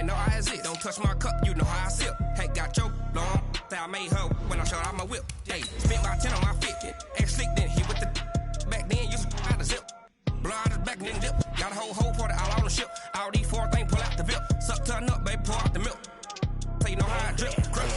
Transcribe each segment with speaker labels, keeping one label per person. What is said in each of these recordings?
Speaker 1: know I exist. Don't touch my cup, you know how I sip. Hey, got your long. Say I made her when I showed out my whip. Hey, spent about 10 on my fit. X slick, then hit with the back then, used to out the zip. Blow out his back, then dip. Got a whole party all on the ship. All these four things pull out the VIP. Suck to a nut, baby, pour out the milk. So you know how I drip. Crush.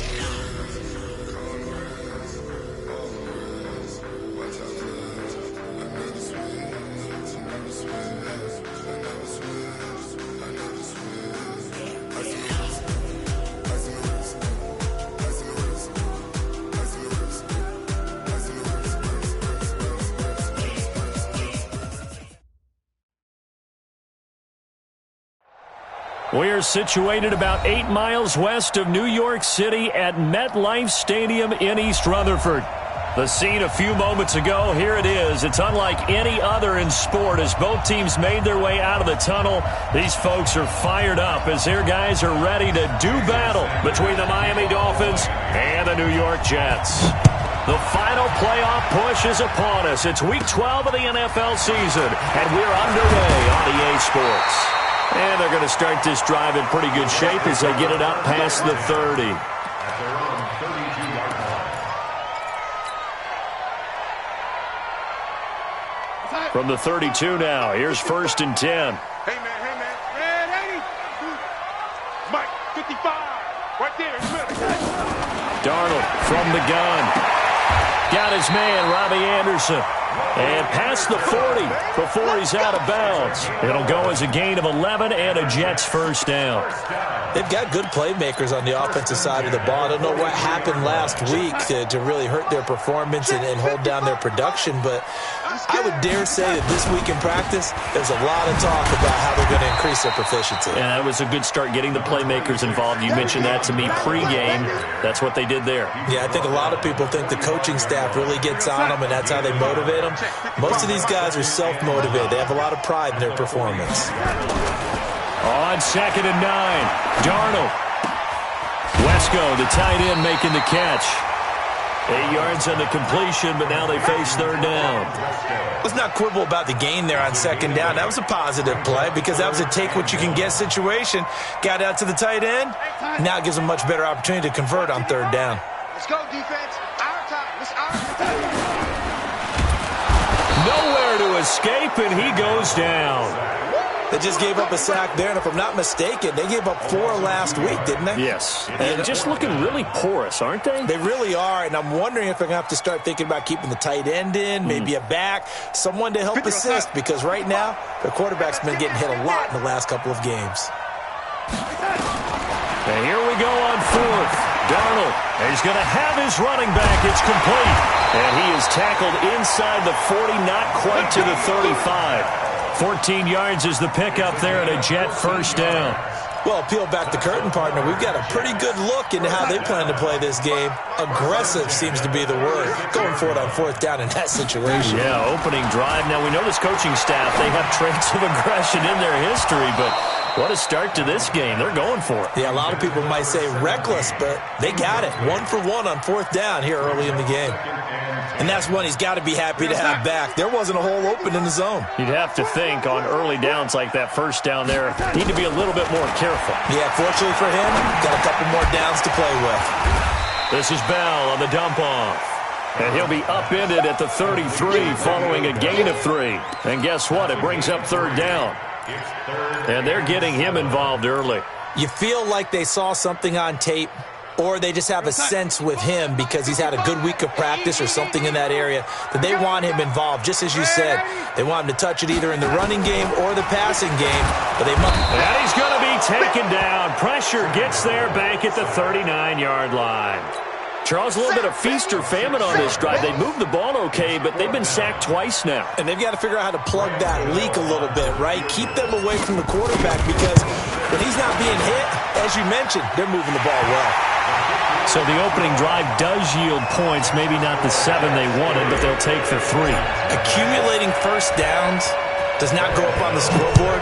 Speaker 2: We're situated about 8 miles west of New York City at MetLife Stadium in East Rutherford. The scene a few moments ago, here it is. It's unlike any other in sport as both teams made their way out of the tunnel. These folks are fired up as their guys are ready to do battle between the Miami Dolphins and the New York Jets. The final playoff push is upon us. It's Week 12 of the NFL season, and we're underway on EA Sports. And they're going to start this drive in pretty good shape as they get it up past the 30. From the 32 now, here's 1st and 10.
Speaker 3: Hey, man. Red 80. Mike, 55. Right there.
Speaker 2: Darnold from the gun. Got his man, Robbie Anderson. And past the 40 before he's out of bounds. It'll go as a gain of 11 and a Jets first down.
Speaker 4: They've got good playmakers on the offensive side of the ball. I don't know what happened last week to really hurt their performance and hold down their production, but I would dare say that this week in practice, there's a lot of talk about how they're going to increase their proficiency.
Speaker 2: And that was a good start getting the playmakers involved. You mentioned that to me pregame. That's what they did there.
Speaker 4: Yeah, I think a lot of people think the coaching staff really gets on them, and that's how they motivate them. Most of these guys are self-motivated. They have a lot of pride in their performance.
Speaker 2: On 2nd and 9, Darnold. Wesco, the tight end, making the catch. 8 yards on the completion, but now they face 3rd down.
Speaker 4: Let's not quibble about the gain there on 2nd down. That was a positive play because that was a take-what-you-can-get situation. Got out to the tight end. Now it gives them a much better opportunity to convert on 3rd down.
Speaker 3: Let's go, defense. Our time. It's our time.
Speaker 2: Nowhere to escape, and he goes down.
Speaker 4: They just gave up a sack there, and if I'm not mistaken, they gave up 4 last week, didn't they?
Speaker 2: Yes, and just looking really porous, aren't they?
Speaker 4: They really are, and I'm wondering if they're going to have to start thinking about keeping the tight end in, maybe a back, someone to help assist, because right now, their quarterback's been getting hit a lot in the last couple of games.
Speaker 2: And here we go on 4th. Darnold, he's going to have his running back. It's complete. And he is tackled inside the 40, not quite to the 35. 14 yards is the pickup there, and a Jet first down.
Speaker 4: Well, peel back the curtain, partner. We've got a pretty good look into how they plan to play this game. Aggressive seems to be the word. Going for it on 4th down in that situation.
Speaker 2: Yeah, opening drive. Now, we know this coaching staff, they have traits of aggression in their history, but what a start to this game. They're going for it.
Speaker 4: Yeah, a lot of people might say reckless, but they got it. 1 for 1 on 4th down here early in the game. And that's one he's got to be happy to have back. There wasn't a hole open in the zone.
Speaker 2: You'd have to think on early downs like that first down there, need to be a little bit more careful.
Speaker 4: Yeah, fortunately for him, got a couple more downs to play with.
Speaker 2: This is Bell on the dump off. And he'll be upended at the 33 following a gain of 3. And guess what? It brings up 3rd down. And they're getting him involved early.
Speaker 4: You feel like they saw something on tape, or they just have a sense with him because he's had a good week of practice or something in that area that they want him involved. Just as you said, they want him to touch it either in the running game or the passing game. But they must.
Speaker 2: And he's going to be taken down. Pressure gets there back at the 39-yard line. Charles, a little bit of feast or famine on this drive. They moved the ball okay, but they've been sacked twice now.
Speaker 4: And they've got to figure out how to plug that leak a little bit, right? Keep them away from the quarterback because when he's not being hit, as you mentioned, they're moving the ball well.
Speaker 2: So the opening drive does yield points, maybe not the 7 they wanted, but they'll take the 3.
Speaker 4: Accumulating first downs does not go up on the scoreboard,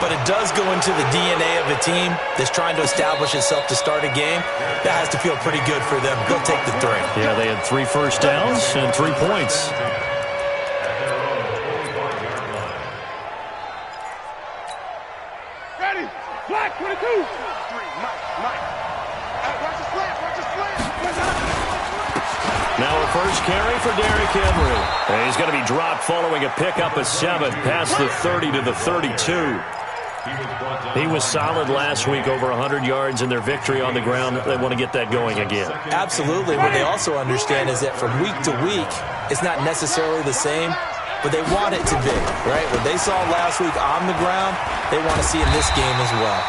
Speaker 4: but it does go into the DNA of a team that's trying to establish itself to start a game. That has to feel pretty good for them. They'll take the 3.
Speaker 2: Yeah, they had 3 first downs and 3 points.
Speaker 3: Ready? Black 22. 3, Mike. Watch the slant.
Speaker 2: Now a first carry for Derrick Henry. And he's going to be dropped following a pickup of 7 past the 30 to the 32. He was solid last week, over 100 yards in their victory on the ground. They want to get that going again.
Speaker 4: Absolutely. What they also understand is that from week to week, it's not necessarily the same, but they want it to be, right? What they saw last week on the ground, they want to see in this game as well.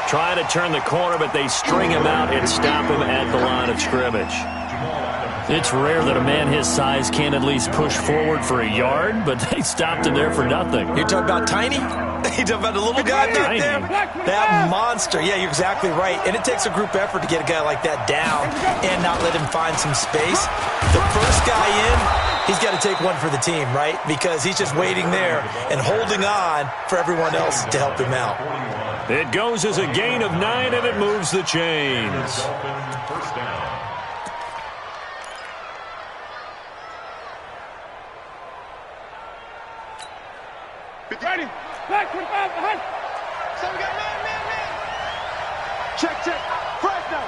Speaker 2: Trying to turn the corner, but they string him out and stop him at the line of scrimmage. It's rare that a man his size can't at least push forward for a yard, but they stopped him there for nothing.
Speaker 4: You're talking about Tiny? You're talking about the little guy back there? That monster. Yeah, you're exactly right. And it takes a group effort to get a guy like that down and not let him find some space. The first guy in, he's got to take one for the team, right? Because he's just waiting there and holding on for everyone else to help him out.
Speaker 2: It goes as a gain of 9, and it moves the chains.
Speaker 3: Ready. Black 25 behind. So we got man. Check. Fresno.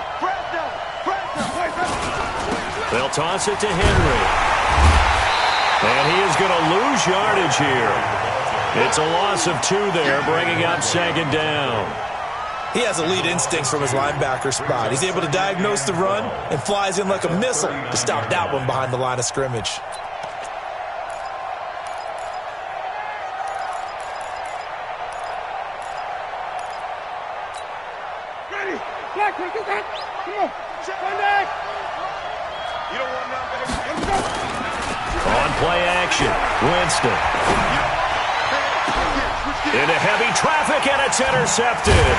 Speaker 2: They'll toss it to Henry. And he is going to lose yardage here. It's a loss of 2 there, bringing up 2nd down.
Speaker 4: He has elite instincts from his linebacker spot. He's able to diagnose the run and flies in like a missile to stop that one behind the line of scrimmage.
Speaker 3: Black, come on. One back. You don't want none, baby.
Speaker 2: On play action, Winston. Into heavy traffic, and it's intercepted.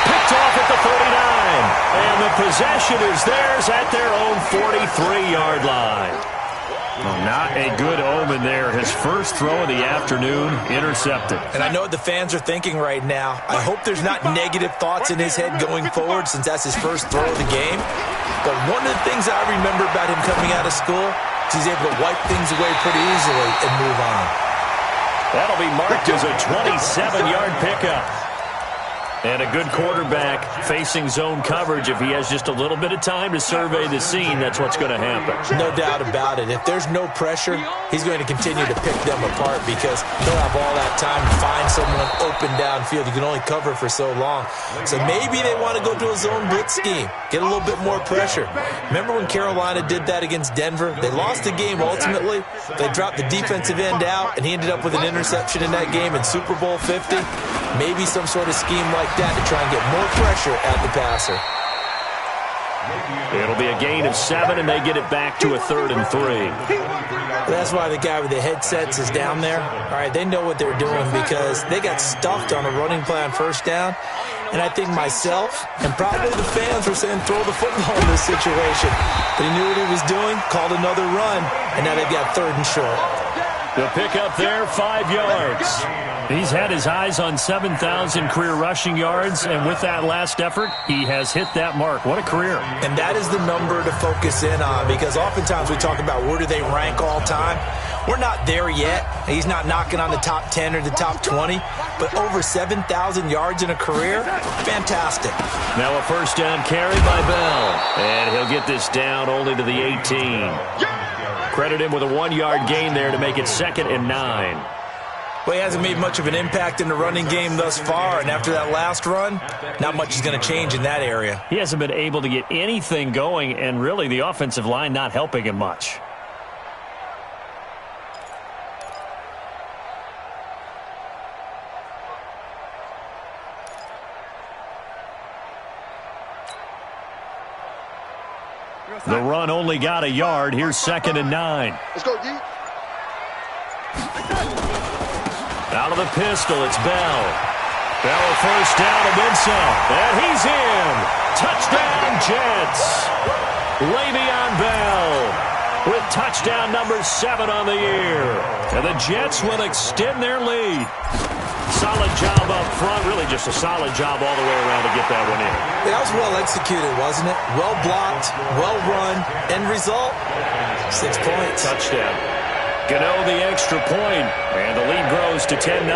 Speaker 2: Picked off at the 39. And the possession is theirs at their own 43-yard line. Well, not a good omen there. His first throw of the afternoon, intercepted.
Speaker 4: And I know what the fans are thinking right now. I hope there's not negative thoughts in his head going forward since that's his first throw of the game. But one of the things I remember about him coming out of school is he's able to wipe things away pretty easily and move on.
Speaker 2: That'll be marked as a 27-yard pickup. And a good quarterback facing zone coverage. If he has just a little bit of time to survey the scene, that's what's going to happen.
Speaker 4: No doubt about it. If there's no pressure, he's going to continue to pick them apart because he'll have all that time to find someone open downfield. You can only cover for so long. So maybe they want to go to a zone blitz scheme, get a little bit more pressure. Remember when Carolina did that against Denver? They lost the game ultimately. They dropped the defensive end out, and he ended up with an interception in that game in Super Bowl 50. Maybe some sort of scheme like that to try and get more pressure at the passer.
Speaker 2: It'll be a gain of 7, and they get it back to a 3rd and 3.
Speaker 4: That's why the guy with the headsets is down there. All right, they know what they're doing because they got stuffed on a running play on first down. And I think myself and probably the fans were saying throw the football in this situation. But he knew what he was doing, called another run, and now they've got 3rd and short.
Speaker 2: The pickup there, 5 yards. He's had his eyes on 7,000 career rushing yards, and with that last effort, he has hit that mark. What a career.
Speaker 4: And that is the number to focus in on because oftentimes we talk about where do they rank all time. We're not there yet. He's not knocking on the top 10 or the top 20, but over 7,000 yards in a career, fantastic.
Speaker 2: Now a first down carry by Bell, and he'll get this down only to the 18. Credit him with a 1-yard gain there to make it 2nd and 9.
Speaker 4: Well, he hasn't made much of an impact in the running game thus far, and after that last run, not much is going to change in that area.
Speaker 2: He hasn't been able to get anything going, and really the offensive line not helping him much. The run only got a yard. Here's 2nd and 9.
Speaker 3: Let's go, D.
Speaker 2: Out of the pistol, it's Bell. Bell first down and then some. And he's in. Touchdown, Jets. Le'Veon Bell with touchdown number 7 on the year. And the Jets will extend their lead. Solid job up front. Really just a solid job all the way around to get that one in.
Speaker 4: That was well executed, wasn't it? Well blocked, well run. End result, 6 points.
Speaker 2: Touchdown. Gano the extra point, and the lead grows to 10-0.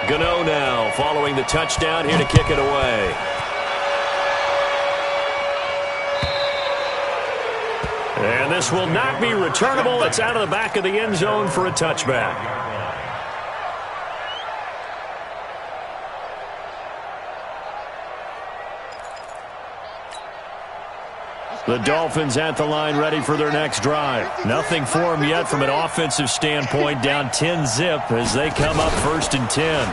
Speaker 2: Gano now following the touchdown here to kick it away. And this will not be returnable. It's out of the back of the end zone for a touchback. The Dolphins at the line ready for their next drive. Nothing for them yet from an offensive standpoint. Down 10-zip as they come up 1st and 10.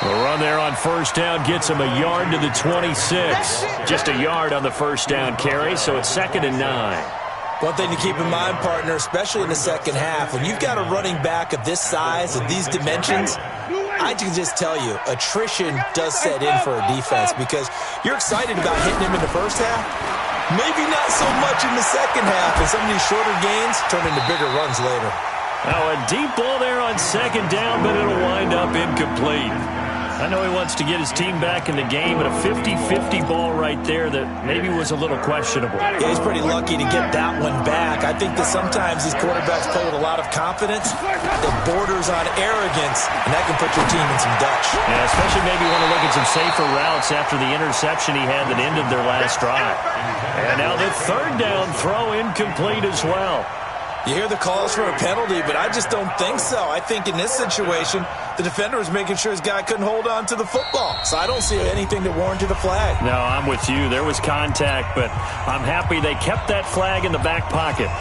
Speaker 2: The run there on first down gets him a yard to the 26. Just a yard on the first down carry, so it's 2nd and 9.
Speaker 4: One thing to keep in mind, partner, especially in the second half, when you've got a running back of this size, of these dimensions, I can just tell you, attrition does set in for a defense because you're excited about hitting him in the first half. Maybe not so much in the second half, and some of these shorter gains turn into bigger runs later.
Speaker 2: Now a deep ball there on 2nd down, but it'll wind up incomplete. I know he wants to get his team back in the game, but a 50-50 ball right there that maybe was a little questionable.
Speaker 4: Yeah, he's pretty lucky to get that one back. I think that sometimes these quarterbacks play with a lot of confidence that borders on arrogance, and that can put your team in some Dutch.
Speaker 2: Yeah, especially maybe want to look at some safer routes after the interception he had that ended their last drive. And now the 3rd down throw incomplete as well.
Speaker 4: You hear the calls for a penalty, but I just don't think so. I think in this situation, the defender was making sure his guy couldn't hold on to the football. So I don't see anything that warranted a flag.
Speaker 2: No, I'm with you. There was contact, but I'm happy they kept that flag in the back pocket.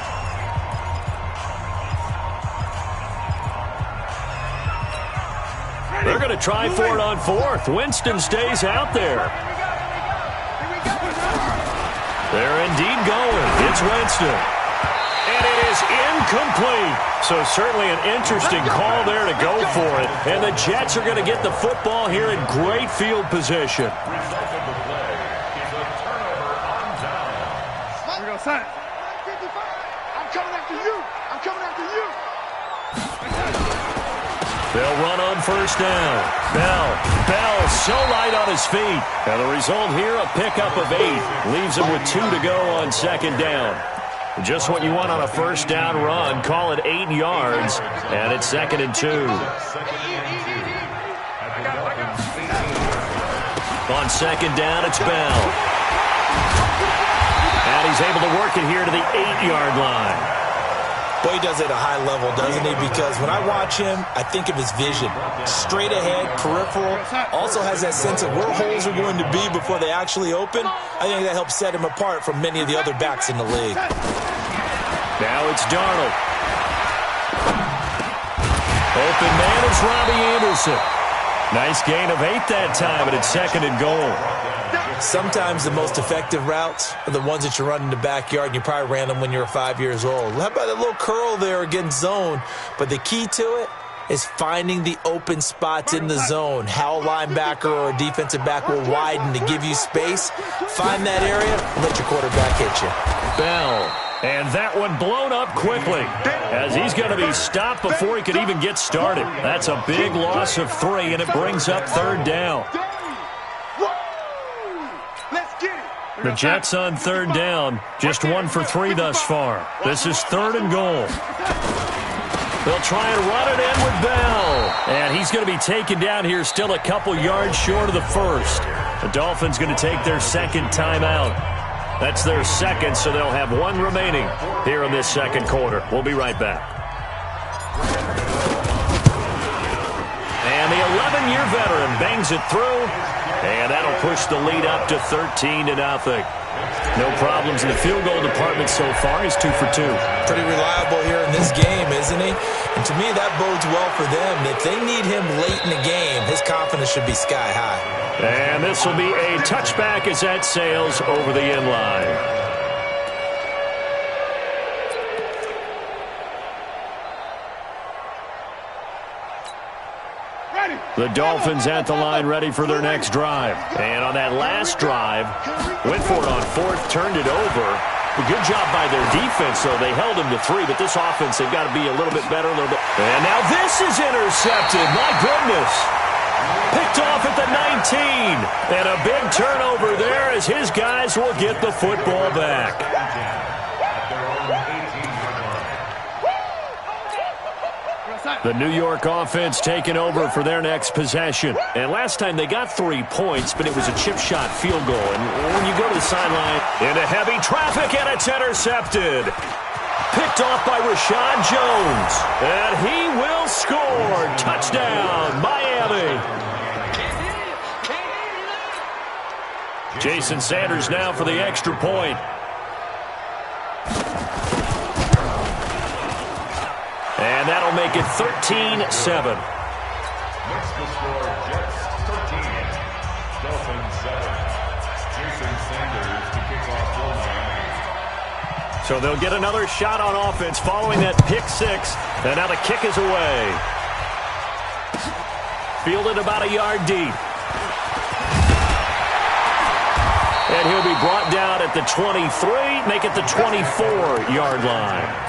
Speaker 2: They're going to try for it on 4th. Winston stays out there. They're indeed going. It's Winston. And it is incomplete. So certainly an interesting call there to go for it. And the Jets are going to get the football here in great field position.
Speaker 3: Here we go, son. I'm coming after you. I'm coming after you.
Speaker 2: They'll run on first down. Bell so light on his feet. And the result here, a pickup of 8. Leaves him with 2 to go on 2nd down. Just what you want on a first down run. Call it 8 yards, and it's 2nd and 2. On 2nd down, it's Bell. And he's able to work it here to the 8-yard line.
Speaker 4: Boy, he does it at a high level, doesn't he? Because when I watch him, I think of his vision. Straight ahead, peripheral. Also has that sense of where holes are going to be before they actually open. I think that helps set him apart from many of the other backs in the league.
Speaker 2: Now it's Darnold. Open man is Robbie Anderson. Nice gain of 8 that time, but it's 2nd and goal.
Speaker 4: Sometimes the most effective routes are the ones that you run in the backyard, and you probably ran them when you were 5 years old. How about that little curl there against zone? But the key to it is finding the open spots in the zone. How a linebacker or a defensive back will widen to give you space. Find that area and let your quarterback hit you.
Speaker 2: Bell. And that one blown up quickly as he's going to be stopped before he could even get started. That's a big loss of 3, and it brings up 3rd down. The Jets on 3rd down, just 1 for 3 thus far. This is 3rd and goal. They'll try and run it in with Bell. And he's going to be taken down here, still a couple yards short of the 1st. The Dolphins going to take their 2nd timeout. That's their 2nd, so they'll have 1 remaining here in this 2nd quarter. We'll be right back. And the 11-year veteran bangs it through. And that'll push the lead up to 13-0. No problems in the field goal department so far. He's 2 for 2.
Speaker 4: Pretty reliable here in this game, isn't he? And to me, that bodes well for them. If they need him late in the game, his confidence should be sky high.
Speaker 2: And this will be a touchback as that sails over the end line. The Dolphins at the line ready for their next drive. And on that last drive, went for it on 4th, turned it over. A good job by their defense, though. They held him to 3, but this offense, they've got to be a little bit better, a little bit. And now this is intercepted. My goodness. Picked off at the 19. And a big turnover there as his guys will get the football back. The New York offense taking over for their next possession. And last time they got 3 points, but it was a chip shot field goal. And when you go to the sideline, into heavy traffic, and it's intercepted. Picked off by Rashad Jones. And he will score. Touchdown, Miami. Jason Sanders now for the extra point. And that'll make it 13-7.
Speaker 5: Next to score, Jets 13, Dolphins 7. Jason Sanders to kick off for Miami.
Speaker 2: So they'll get another shot on offense following that pick six. And now the kick is away. Fielded about a yard deep. And he'll be brought down at the 23, make it the 24-yard line.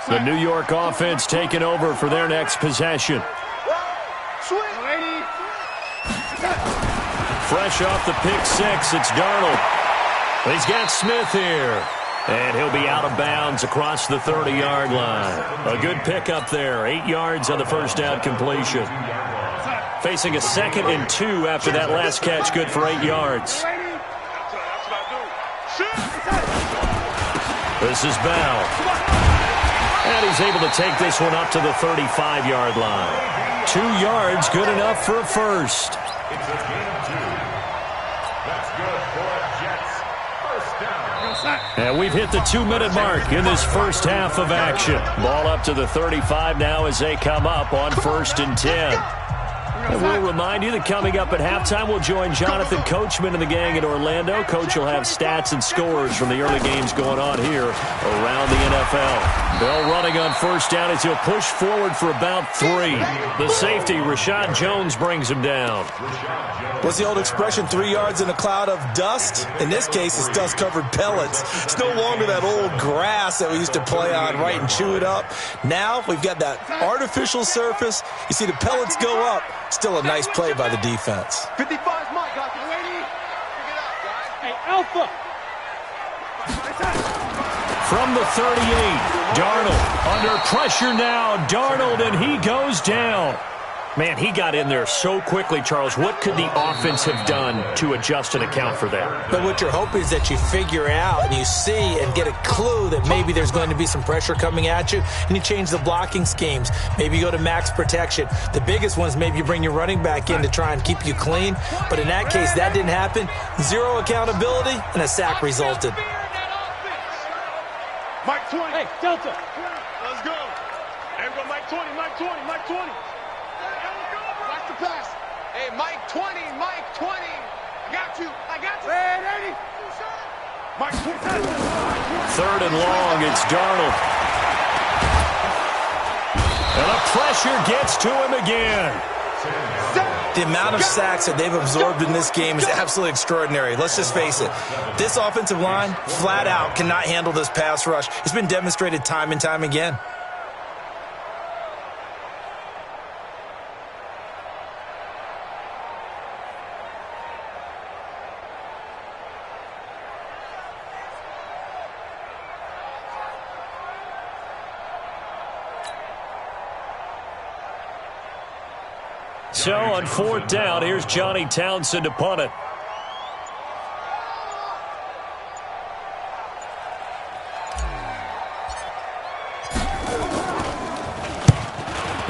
Speaker 2: The New York offense taking over for their next possession. Fresh off the pick six, it's Darnold. He's got Smith here. And he'll be out of bounds across the 30-yard line. A good pickup there. 8 yards on the first down completion. Facing a 2nd and 2 after that last catch, good for 8 yards. This is Bell. And he's able to take this one up to the 35-yard line. 2 yards, good enough for a first.
Speaker 5: It's a gain of 2. That's good for Jets. First down.
Speaker 2: And we've hit the 2-minute mark in this first half of action. Ball up to the 35 now as they come up on 1st and 10. And we'll remind you that coming up at halftime, we'll join Jonathan Coachman and the gang in Orlando. Coach will have stats and scores from the early games going on here around the NFL. Bell running on first down as he'll push forward for about 3. The safety, Rashad Jones, brings him down.
Speaker 4: What's the old expression, 3 yards in a cloud of dust? In this case, it's dust-covered pellets. It's no longer that old grass that we used to play on, right, and chew it up. Now we've got that artificial surface. You see the pellets go up. Still a nice play by the defense.
Speaker 3: 55's Mike, got you ready? Pick it up, guys. Hey, Alpha.
Speaker 2: From the 38, Darnold under pressure now. Darnold, and he goes down. Man, he got in there so quickly, Charles. What could the offense have done to adjust and account for that?
Speaker 4: But what you're hoping is that you figure out and you see and get a clue that maybe there's going to be some pressure coming at you, and you change the blocking schemes. Maybe you go to max protection. The biggest one is maybe you bring your running back in to try and keep you clean. But in that case, that didn't happen. 0 accountability, and a sack resulted.
Speaker 3: Mike 20. Hey, Delta. Let's go. Everybody, Mike 20, Mike 20, Mike 20. Watch the pass. Hey, Mike 20, Mike 20. I got you. Hey, 80. Mike 20.
Speaker 2: 3rd and long, it's Darnold. And the pressure gets to him again.
Speaker 4: The amount of sacks that they've absorbed in this game is absolutely extraordinary. Let's just face it. This offensive line, flat out, cannot handle this pass rush. It's been demonstrated time and time again.
Speaker 2: So on 4th down, here's Johnny Townsend to punt it.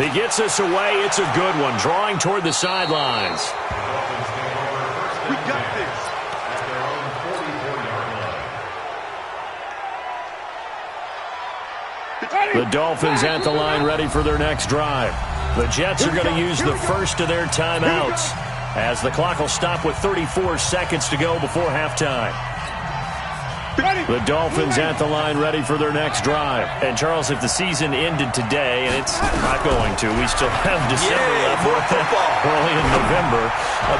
Speaker 2: He gets us away. It's a good one. Drawing toward the sidelines.
Speaker 3: We got this.
Speaker 5: At their own 44-yard line.
Speaker 2: The Dolphins at the line, ready for their next drive. The Jets are going to use the first of their timeouts as the clock will stop with 34 seconds to go before halftime. The Dolphins at the line, ready for their next drive. And, Charles, if the season ended today, and it's not going to, we still have December left, early in November,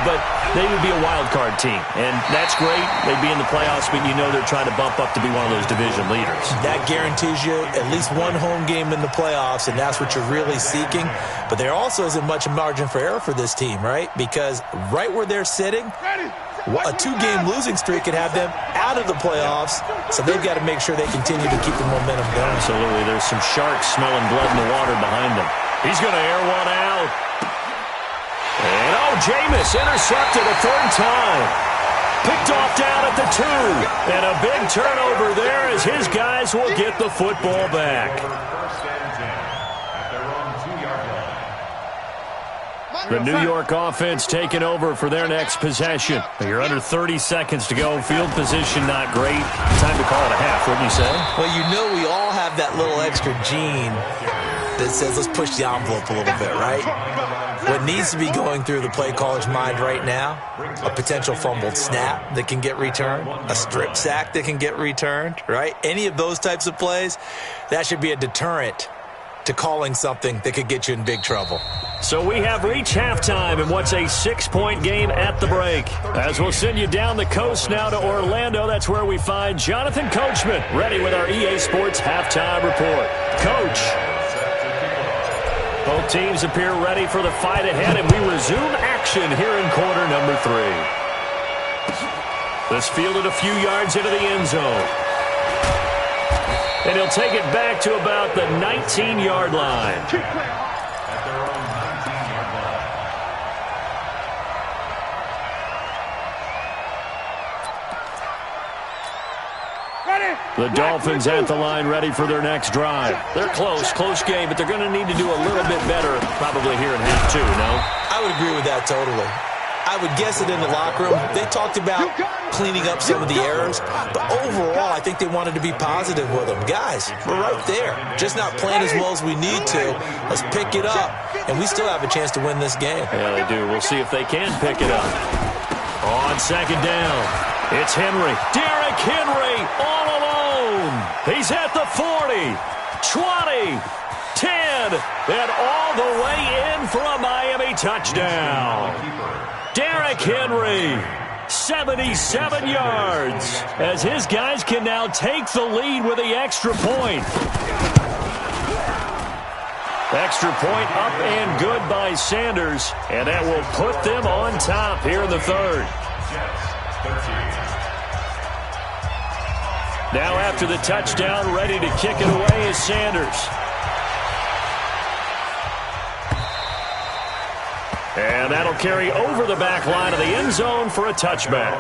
Speaker 2: but they would be a wild card team. And that's great. They'd be in the playoffs, but you know they're trying to bump up to be one of those division leaders.
Speaker 4: That guarantees you at least one home game in the playoffs, and that's what you're really seeking. But there also isn't much margin for error for this team, right? Because right where they're sitting, A 2-game losing streak could have them out of the playoffs, so they've got to make sure they continue to keep the momentum going.
Speaker 2: Absolutely. There's some sharks smelling blood in the water behind them. He's going to air one out. And, Jameis intercepted a third time. Picked off down at the 2. And a big turnover there as his guys will get the football back. The New York offense taking over for their next possession. You're under 30 seconds to go. Field position not great. Time to call it a half, wouldn't you say?
Speaker 4: Well, you know we all have that little extra gene that says let's push the envelope a little bit, right? What needs to be going through the play caller's mind right now, a potential fumbled snap that can get returned, a strip sack that can get returned, right? Any of those types of plays, that should be a deterrent to calling something that could get you in big trouble.
Speaker 2: So we have reached halftime in what's a 6-point game at the break. As we'll send you down the coast now to Orlando, that's where we find Jonathan Coachman, ready with our EA Sports halftime report. Coach. Both teams appear ready for the fight ahead, and we resume action here in quarter number 3. This fielded a few yards into the end zone. And he'll take it back to about the 19-yard line. The Dolphins at the line ready for their next drive. They're close game, but they're going to need to do a little bit better probably here in half 2, no?
Speaker 4: I would agree with that totally. I would guess it in the locker room. They talked about cleaning up some of the errors, but overall I think they wanted to be positive with them. Guys, we're right there. Just not playing as well as we need to. Let's pick it up, and we still have a chance to win this game.
Speaker 2: Yeah, they do. We'll see if they can pick it up. On second down, it's Henry. Derrick Henry all alone. He's at the 40, 20, 10, and all the way in for a Miami touchdown. Derrick Henry, 77 yards, as his guys can now take the lead with the extra point. Extra point up and good by Sanders, and that will put them on top here in the third. Now after the touchdown, ready to kick it away is Sanders. And that'll carry over the back line of the end zone for a touchback.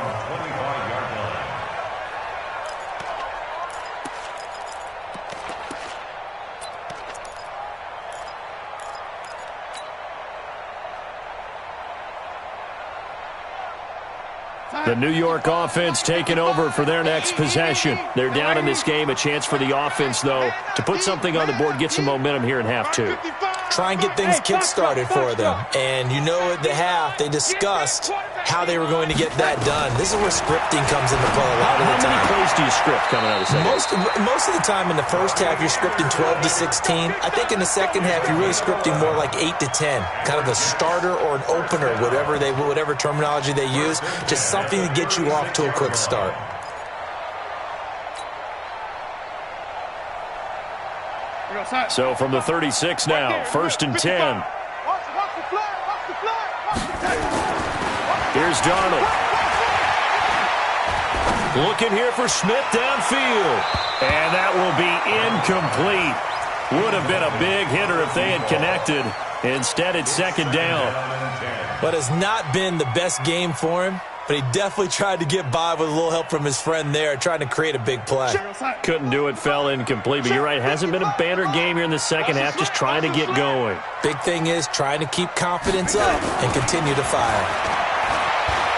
Speaker 2: The New York offense taking over for their next possession. They're down in this game. A chance for the offense, though, to put something on the board, get some momentum here in half 2.
Speaker 4: Try and get things kick-started for them. And you know at the half, they discussed how they were going to get that done. This is where scripting comes into play a lot of the time.
Speaker 2: How many plays do you script coming out of the second?
Speaker 4: Most of the time in the first half, you're scripting 12 to 16. I think in the second half, you're really scripting more like 8 to 10. Kind of a starter or an opener, whatever terminology they use. Just something to get you off to a quick start.
Speaker 2: So from the 36 now, 1st and 10. Here's Darnold. Looking here for Smith downfield. And that will be incomplete. Would have been a big hitter if they had connected. Instead, it's second down.
Speaker 4: But it's not been the best game for him. But he definitely tried to get by with a little help from his friend there, trying to create a big play.
Speaker 2: Couldn't do it, fell incomplete. But you're right, it hasn't been a banner game here in the second half, just trying to get going.
Speaker 4: Big thing is trying to keep confidence up and continue to fire.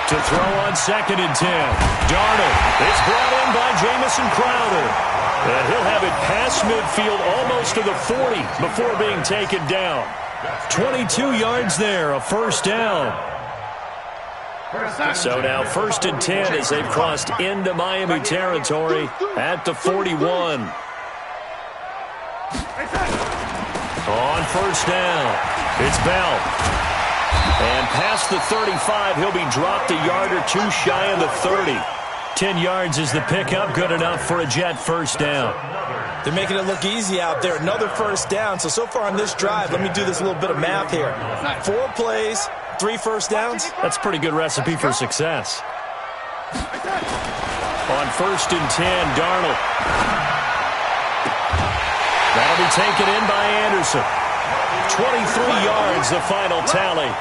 Speaker 2: To throw on 2nd and 10. Darnold. It's brought in by Jamison Crowder. And he'll have it past midfield almost to the 40 before being taken down. 22 yards there, a first down. So now 1st and 10 as they've crossed into Miami territory at the 41. On first down, it's Bell. And past the 35, he'll be dropped a yard or two shy of the 30. 10 yards is the pickup, good enough for a Jet first down.
Speaker 4: They're making it look easy out there. Another first down. So far on this drive, let me do this little bit of math here. 4 plays, 3 first downs.
Speaker 2: That's a pretty good recipe for success. 1st and 10. Darnold. That'll be taken in by Anderson. 23 yards, the final tally.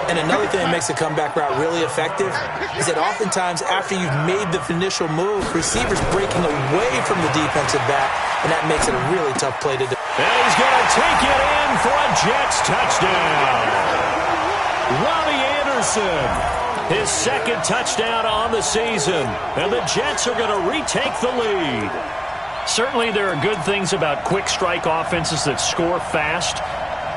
Speaker 4: And another thing that makes the comeback route really effective is that oftentimes after you've made the initial move, receivers breaking away from the defensive back, and that makes it a really tough play to do.
Speaker 2: And he's going to take it in for a Jets touchdown. Robbie Anderson, his 2nd touchdown on the season, and the Jets are going to retake the lead. Certainly there are good things about quick strike offenses that score fast,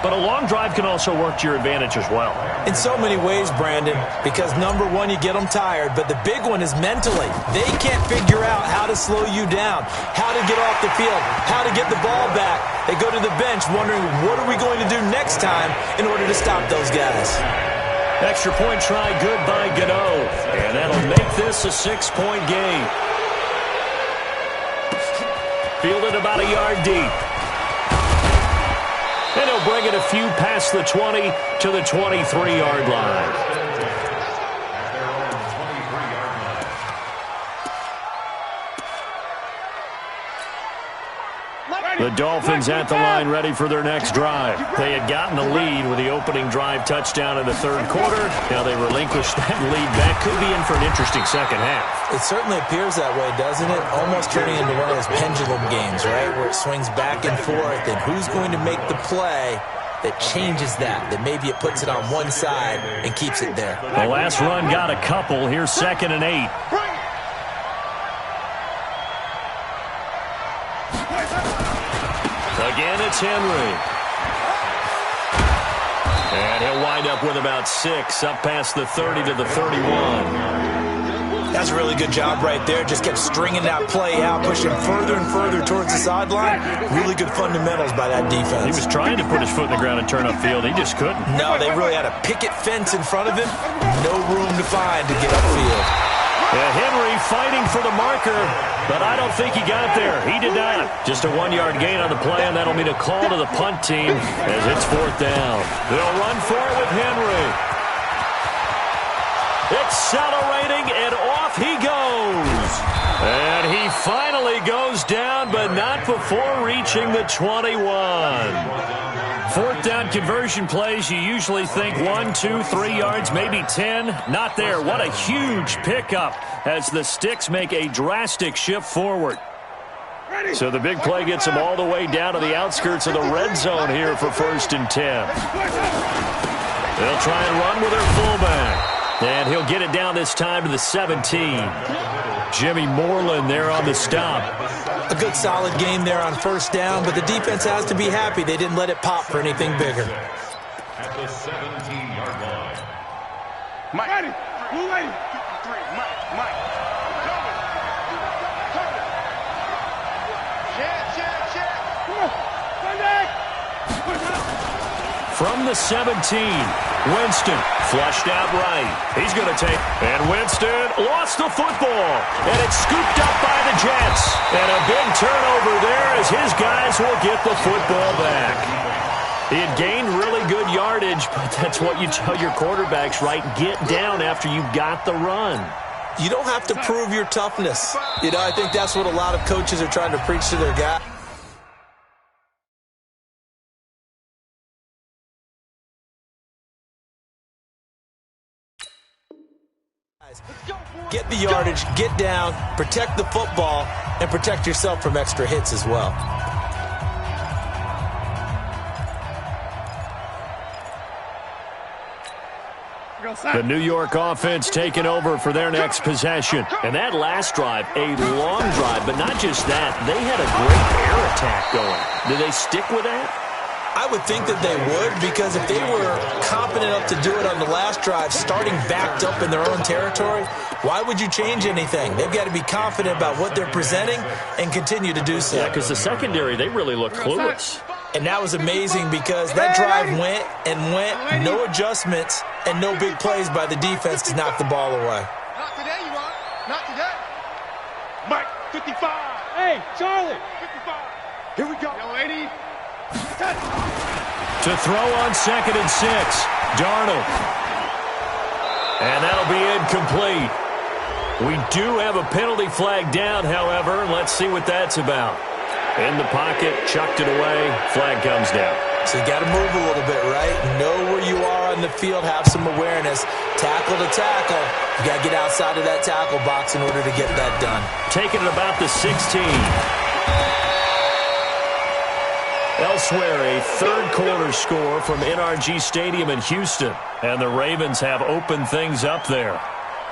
Speaker 2: but a long drive can also work to your advantage as well.
Speaker 4: In so many ways, Brandon, because number one, you get them tired, but the big one is mentally. They can't figure out how to slow you down, how to get off the field, how to get the ball back. They go to the bench wondering, what are we going to do next time in order to stop those guys?
Speaker 2: Extra point try good by Gano, and that'll make this a 6-point game. Fielded about a yard deep. And he'll bring it a few past the 20 to the 23-yard line. The Dolphins at the line ready for their next drive. They had gotten the lead with the opening drive touchdown in the 3rd quarter. Now they relinquished that lead. That could be in for an interesting second half.
Speaker 4: It certainly appears that way, doesn't it? Almost turning into one of those pendulum games, right, where it swings back and forth, and who's going to make the play that changes that maybe it puts it on one side and keeps it there.
Speaker 2: The last run got a couple. Here's 2nd and 8. Again, it's Henry. And he'll wind up with about 6, up past the 30 to the 31.
Speaker 4: That's a really good job right there. Just kept stringing that play out, pushing further and further towards the sideline. Really good fundamentals by that defense.
Speaker 2: He was trying to put his foot in the ground and turn upfield. He just couldn't.
Speaker 4: No, they really had a picket fence in front of him. No room to find to get upfield.
Speaker 2: Henry fighting for the marker, but I don't think he got there. He did not. Just a 1-yard gain on the play, and that'll mean a call to the punt team as it's 4th down. They'll run for it with Henry. Accelerating, and off he goes. And he finally goes down, but not before reaching the 21. 4th down conversion plays, you usually think 1, 2, 3 yards, maybe 10. Not there. What a huge pickup as the Sticks make a drastic shift forward. So the big play gets them all the way down to the outskirts of the red zone here for 1st and 10. They'll try and run with their fullback. And he'll get it down this time to the 17. Jimmy Moreland there on the stop.
Speaker 4: A good solid game there on 1st down, but the defense has to be happy they didn't let it pop for anything bigger.
Speaker 5: At the 17-yard line.
Speaker 3: Mike. Ready. Blue lady. Mike. Check. Come on. Sunday.
Speaker 2: From the 17, Winston flushed out right. He's going to take, and Winston lost the football, and it's scooped up by the Jets. And a big turnover there as his guys will get the football back. He had gained really good yardage, but that's what you tell your quarterbacks, right? Get down after you got the run.
Speaker 4: You don't have to prove your toughness. I think that's what a lot of coaches are trying to preach to their guys. Get the yardage, get down, protect the football, and protect yourself from extra hits as well.
Speaker 2: The New York offense taking over for their next possession. And that last drive, a long drive, but not just that. They had a great air attack going. Do they stick with that?
Speaker 4: I would think that they would, because if they were competent enough to do it on the last drive, starting backed up in their own territory, why would you change anything? They've got to be confident about what they're presenting and continue to do so.
Speaker 2: Yeah, because the secondary, they really look clueless.
Speaker 4: And that was amazing because that drive went, no adjustments, and no big plays by the defense to knock the ball away.
Speaker 3: Not today, you are. Not today. Mike, 55. Hey, Charlie. 55. Here we go. Yo, 80.
Speaker 2: To throw on 2nd and 6, Darnold. And that'll be incomplete. We do have a penalty flag down, however. Let's see what that's about. In the pocket, chucked it away, flag comes down.
Speaker 4: So you got to move a little bit, right? Know where you are on the field, have some awareness. Tackle to tackle. You got to get outside of that tackle box in order to get that done.
Speaker 2: Taking it about the 16. Elsewhere, a third-quarter score from NRG Stadium in Houston. And the Ravens have opened things up there.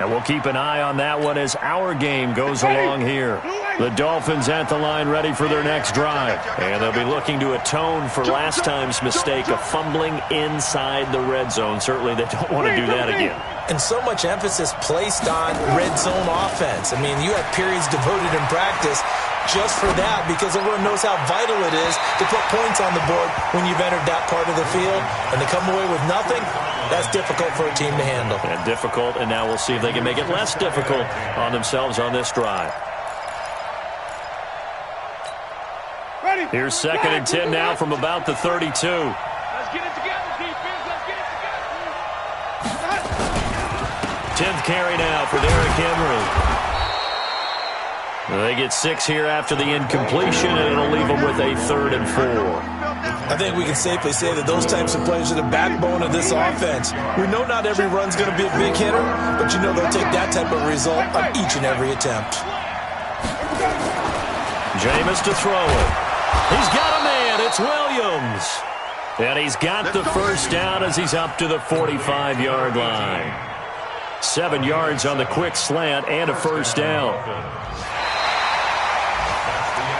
Speaker 2: And we'll keep an eye on that one as our game goes along here. The Dolphins at the line ready for their next drive. And they'll be looking to atone for last time's mistake of fumbling inside the red zone. Certainly they don't want to do that again.
Speaker 4: And so much emphasis placed on red zone offense. I mean, you have periods devoted in practice just for that because everyone knows how vital it is to put points on the board when you've entered that part of the field. And to come away with nothing, that's difficult for a team to handle.
Speaker 2: And difficult, and now we'll see if they can make it less difficult on themselves on this drive. Here's 2nd and 10 now from about the 32.
Speaker 3: Let's get it together, defense. Let's get it together.
Speaker 2: 10th carry now for Derrick Henry. They get 6 here after the incompletion, and it'll leave them with a 3rd and 4.
Speaker 4: I think we can safely say that those types of plays are the backbone of this offense. We know not every run's going to be a big hitter, but you know they'll take that type of result on each and every attempt.
Speaker 2: Jameis to throw it. He's got a man. It's Williams. And he's got the first down as he's up to the 45-yard line. 7 yards on the quick slant and a first down.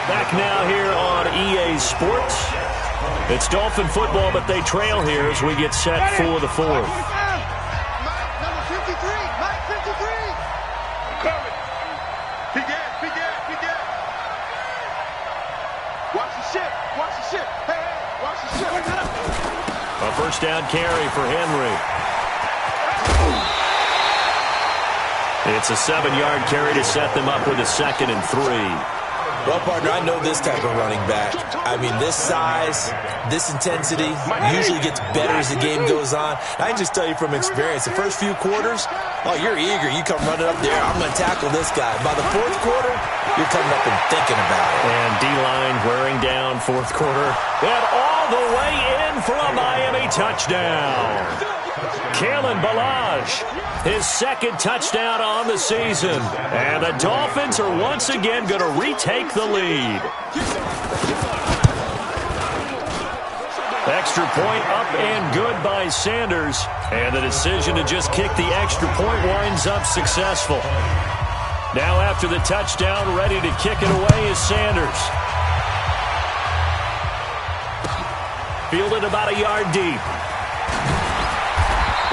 Speaker 2: Back now here on EA Sports. It's Dolphin football, but they trail here as we get set for the 4th.
Speaker 3: Number 53, Mike 53. Coming. Big gas. Watch the ship. Hey, watch the ship.
Speaker 2: A first down carry for Henry. It's a 7-yard carry to set them up with a 2nd and 3.
Speaker 4: Well, partner, I know this type of running back. I mean, this size, this intensity usually gets better as the game goes on. I can just tell you from experience, the first few quarters, oh, you're eager. You come running up there. I'm going to tackle this guy. By the 4th quarter, you're coming up and thinking about it.
Speaker 2: And D-line wearing down 4th quarter. And all the way in for a Miami touchdown. Kalen Ballage, his 2nd touchdown on the season. And the Dolphins are once again going to retake the lead. Extra point up and good by Sanders. And the decision to just kick the extra point winds up successful. Now after the touchdown, ready to kick it away is Sanders. Fielded about a yard deep.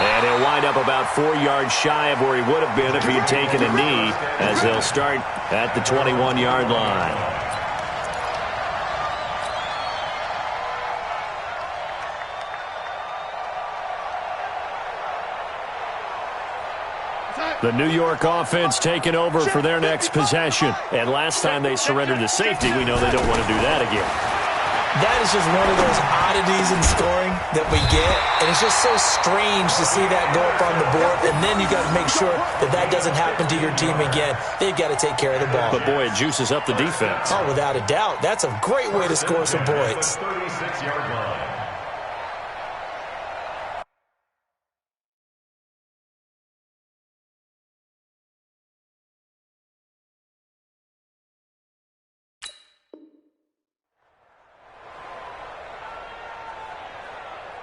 Speaker 2: And he'll wind up about 4 yards shy of where he would have been if he had taken a knee, as they'll start at the 21-yard line. The New York offense taking over for their next possession. And last time they surrendered the safety, we know they don't want to do that again.
Speaker 4: That is just one of those oddities in scoring that we get. And it's just so strange to see that go up on the board. And then you got to make sure that that doesn't happen to your team again. They've got to take care of the ball.
Speaker 2: But, boy, it juices up the defense.
Speaker 4: Oh, without a doubt. That's a great way to score some points.
Speaker 5: 36-yard line.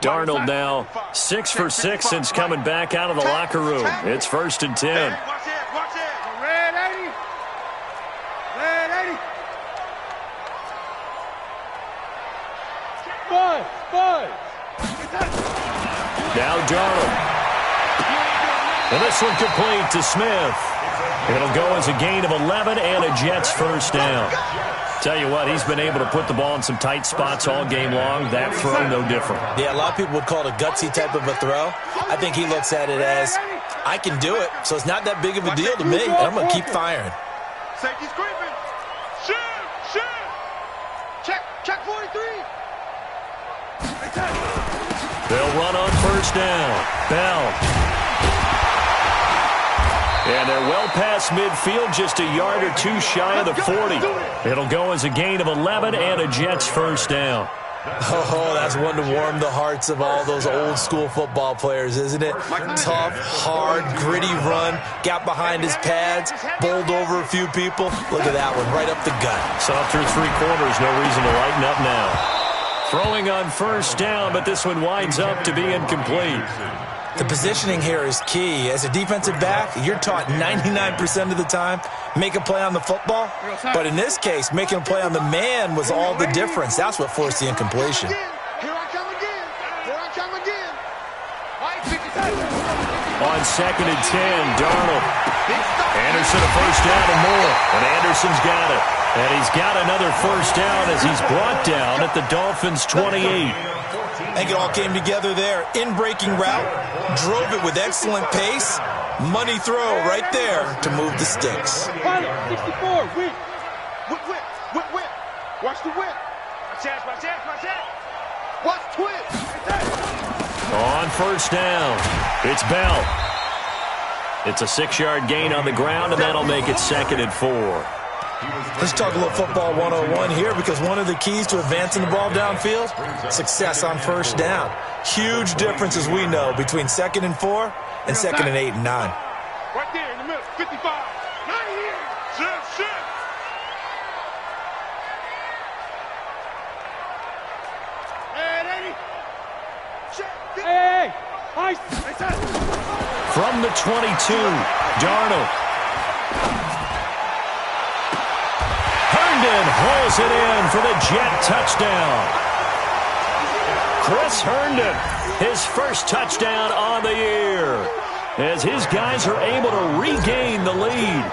Speaker 2: Darnold now 6 for 6 since coming back out of the locker room. It's 1st and 10.
Speaker 3: Watch it. Red 80. Five.
Speaker 2: Now Darnold. And this one complete to Smith. It'll go as a gain of 11 and a Jets first down. Tell you what, he's been able to put the ball in some tight spots all game long. That throw, no different.
Speaker 4: Yeah, a lot of people would call it a gutsy type of a throw. I think he looks at it as, I can do it, so it's not that big of a deal to me. I'm going to keep firing.
Speaker 3: Safety's creeping. Shoot. Check 43. They'll
Speaker 2: run on first down. Bell. And they're well past midfield, just a yard or two shy of the 40. It'll go as a gain of 11 and a Jets first down.
Speaker 4: Oh, that's one to warm the hearts of all those old-school football players, isn't it? Tough, hard, gritty run, got behind his pads, bowled over a few people. Look at that one, right up the gut.
Speaker 2: So through 3 quarters, no reason to lighten up now. Throwing on first down, but this one winds up to be incomplete.
Speaker 4: The positioning here is key. As a defensive back, you're taught 99% of the time, make a play on the football. But in this case, making a play on the man was all the difference. That's what forced the incompletion.
Speaker 3: Here I come again. Here I come again.
Speaker 2: On 2nd and 10, Darnold. Anderson a first down and more. And Anderson's got it. And he's got another first down as he's brought down at the Dolphins' 28.
Speaker 4: I think it all came together there. In-breaking route, drove it with excellent pace. Money throw right there to move the sticks.
Speaker 3: 64, whip. Whip. Watch the whip. My chance. Watch twist.
Speaker 2: On first down, it's Bell. It's a 6-yard gain on the ground, and that'll make it 2nd and 4.
Speaker 4: Let's talk a little football 101 here, because one of the keys to advancing the ball downfield, success on first down. Huge difference, as we know, between 2nd and 4 and 2nd and 8 and 9.
Speaker 3: Right there in the middle, 55. 9 here. Shit. Hey.
Speaker 2: From the 22, Darnold. Herndon hauls it in for the Jet touchdown. Chris Herndon, his first touchdown on the year, as his guys are able to regain the lead.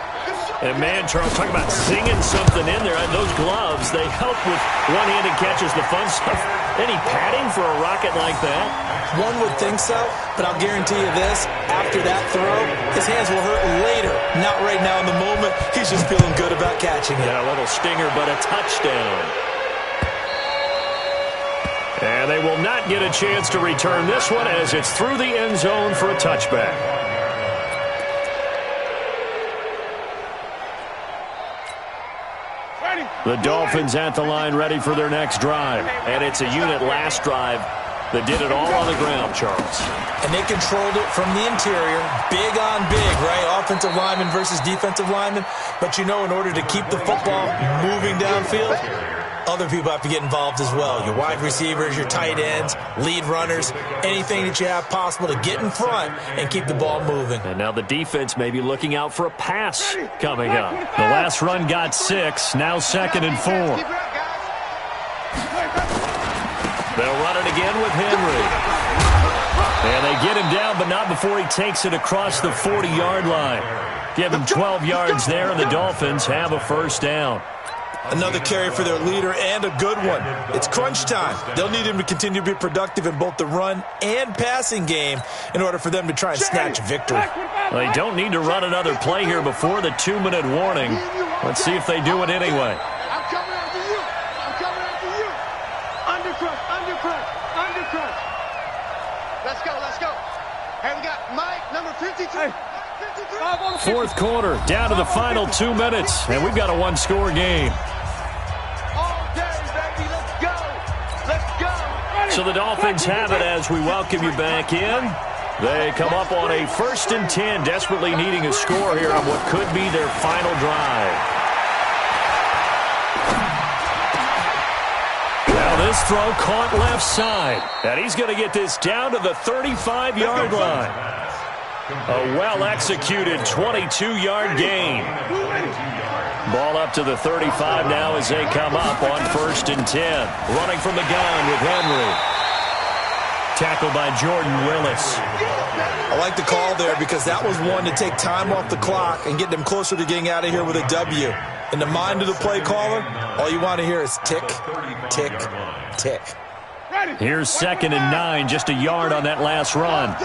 Speaker 2: And man, Charles, talk about singing something in there. Those gloves, they help with one-handed catches, the fun stuff. Any padding for a rocket like that?
Speaker 4: One would think so, but I'll guarantee you this. After that throw, his hands will hurt later. Not right now in the moment. He's just feeling good about catching it.
Speaker 2: Yeah, a little stinger, but a touchdown. And they will not get a chance to return this one as it's through the end zone for a touchback. The Dolphins at the line ready for their next drive. And it's a unit last drive that did it all on the ground, Charles.
Speaker 4: And they controlled it from the interior. Big on big, right? Offensive lineman versus defensive lineman. But you know, in order to keep the football moving downfield, other people have to get involved as well. Your wide receivers, your tight ends, lead runners, anything that you have possible to get in front and keep the ball moving.
Speaker 2: And now the defense may be looking out for a pass coming up. The last run got 6, now 2nd and 4. They'll run it again with Henry. And they get him down, but not before he takes it across the 40-yard line. Give him 12 yards there, and the Dolphins have a first down.
Speaker 4: Another carry for their leader, and a good one. It's crunch time. They'll need him to continue to be productive in both the run and passing game in order for them to try and snatch victory.
Speaker 2: Well, they don't need to run another play here before the 2-minute warning. Let's see if they do it anyway.
Speaker 3: I'm coming after you. Undercrush. Let's go. Hey, we got Mike, number 52. 53.
Speaker 2: Fourth quarter, down to the final 2 minutes, and we've got a 1-score game.
Speaker 3: All day, baby. Let's go.
Speaker 2: So the Dolphins have it as we welcome you back in. They come up on a 1st and 10, desperately needing a score here on what could be their final drive. Now this throw caught left side, and he's going to get this down to the 35-yard line. A well-executed 22-yard gain. Ball up to the 35 now as they come up on 1st and 10. Running from the gun with Henry. Tackled by Jordan Willis.
Speaker 4: I like the call there because that was one to take time off the clock and get them closer to getting out of here with a W. In the mind of the play caller, all you want to hear is tick, tick, tick.
Speaker 2: Here's 2nd and 9, just a yard on that last run.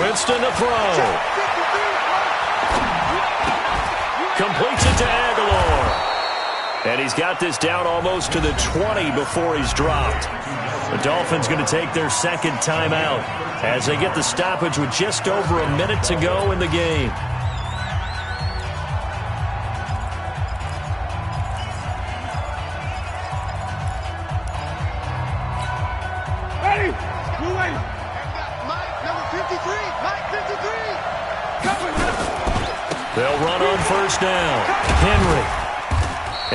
Speaker 2: Winston to throw. Completes it to Aguilar. And he's got this down almost to the 20 before he's dropped. The Dolphins going to take their second timeout as they get the stoppage with just over a minute to go in the game.
Speaker 3: Ready? Move away. Mike, number 53. Mike, 53. Cover.
Speaker 2: They'll run on first down. Henry.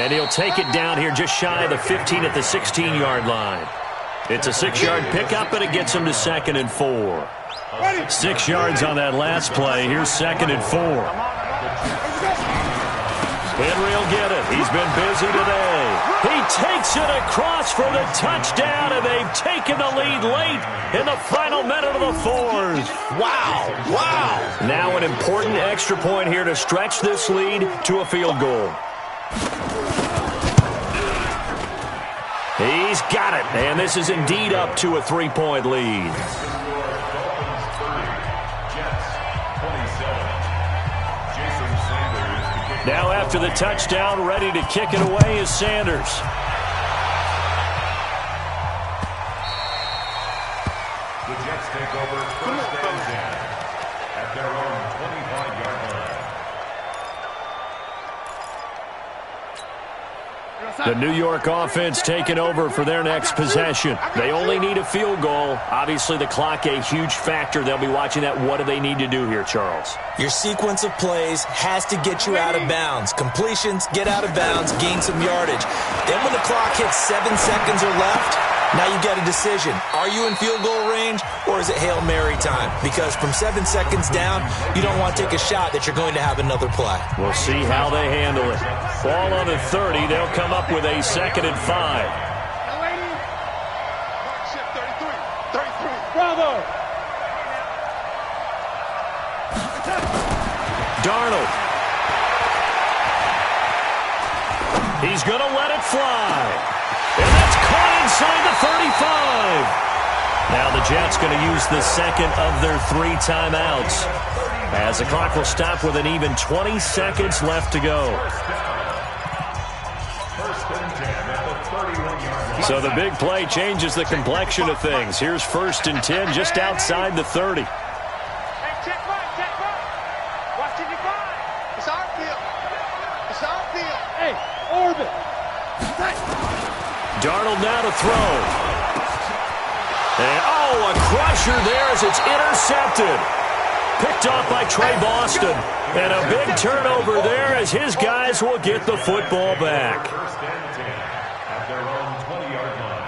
Speaker 2: And he'll take it down here just shy of the 15 at the 16-yard line. It's a 6-yard pickup, and it gets him to 2nd and 4. 6 yards on that last play. Here's 2nd and 4. Henry will get it. He's been busy today. He takes it across for the touchdown, and they've taken the lead late in the final minute of the fourth.
Speaker 4: Wow. Wow.
Speaker 2: Now an important extra point here to stretch this lead to a field goal. He's got it, and this is indeed up to a 3-point lead. Now after the touchdown, ready to kick it away is Sanders.
Speaker 5: The Jets take over first and 10 at their own 25-yard line.
Speaker 2: The New York offense taking over for their next possession. They only need a field goal. Obviously, the clock a huge factor. They'll be watching that. What do they need to do here, Charles?
Speaker 4: Your sequence of plays has to get you out of bounds. Completions, get out of bounds, gain some yardage. Then when the clock hits 7 seconds or left, now you get a decision. Are you in field goal range, or is it Hail Mary time? Because from 7 seconds down, you don't want to take a shot that you're going to have another play.
Speaker 2: We'll see how they handle it. Ball on the 30. They'll come up with a 2nd and 5.
Speaker 3: Bravo.
Speaker 2: Darnold. He's going to let it fly. And that's caught inside the 35. Now the Jets going to use the second of their 3 timeouts, as the clock will stop with an even 20 seconds left to go. So the big play changes the complexion of things. Here's 1st and 10 just outside the 30.
Speaker 3: Hey, check right. Watch it, you find. It's our field. It's our field. Hey, orbit.
Speaker 2: Darnold now to throw. And, a crusher there as it's intercepted. Picked off by Trey Boston. And a big turnover there as his guys will get the football back.
Speaker 5: First and 10 at their own 20-yard line.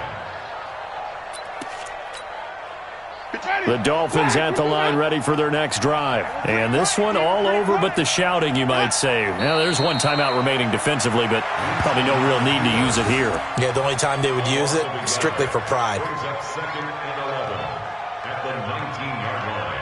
Speaker 2: The Dolphins at the line ready for their next drive. And this one all over but the shouting, you might say. Now, there's one timeout remaining defensively, but probably no real need to use it here.
Speaker 4: Yeah, the only time they would use it, strictly for pride.
Speaker 5: Brings up 2nd and 11 at the 19-yard line.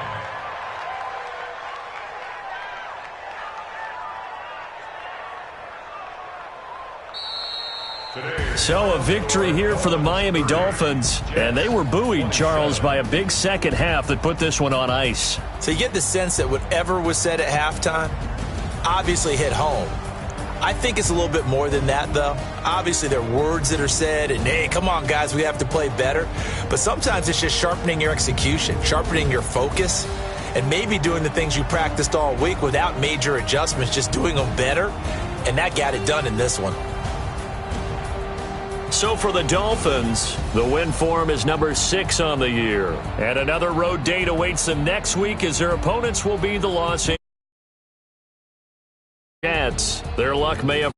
Speaker 2: So a victory here for the Miami Dolphins. And they were buoyed, Charles, by a big second half that put this one on ice.
Speaker 4: So you get the sense that whatever was said at halftime obviously hit home. I think it's a little bit more than that, though. Obviously, there are words that are said, and, hey, come on, guys, we have to play better. But sometimes it's just sharpening your execution, sharpening your focus, and maybe doing the things you practiced all week without major adjustments, just doing them better. And that got it done in this one.
Speaker 2: So for the Dolphins, the win form is number 6 on the year. And another road date awaits them next week as their opponents will be the Los Angeles Jets. Their luck may have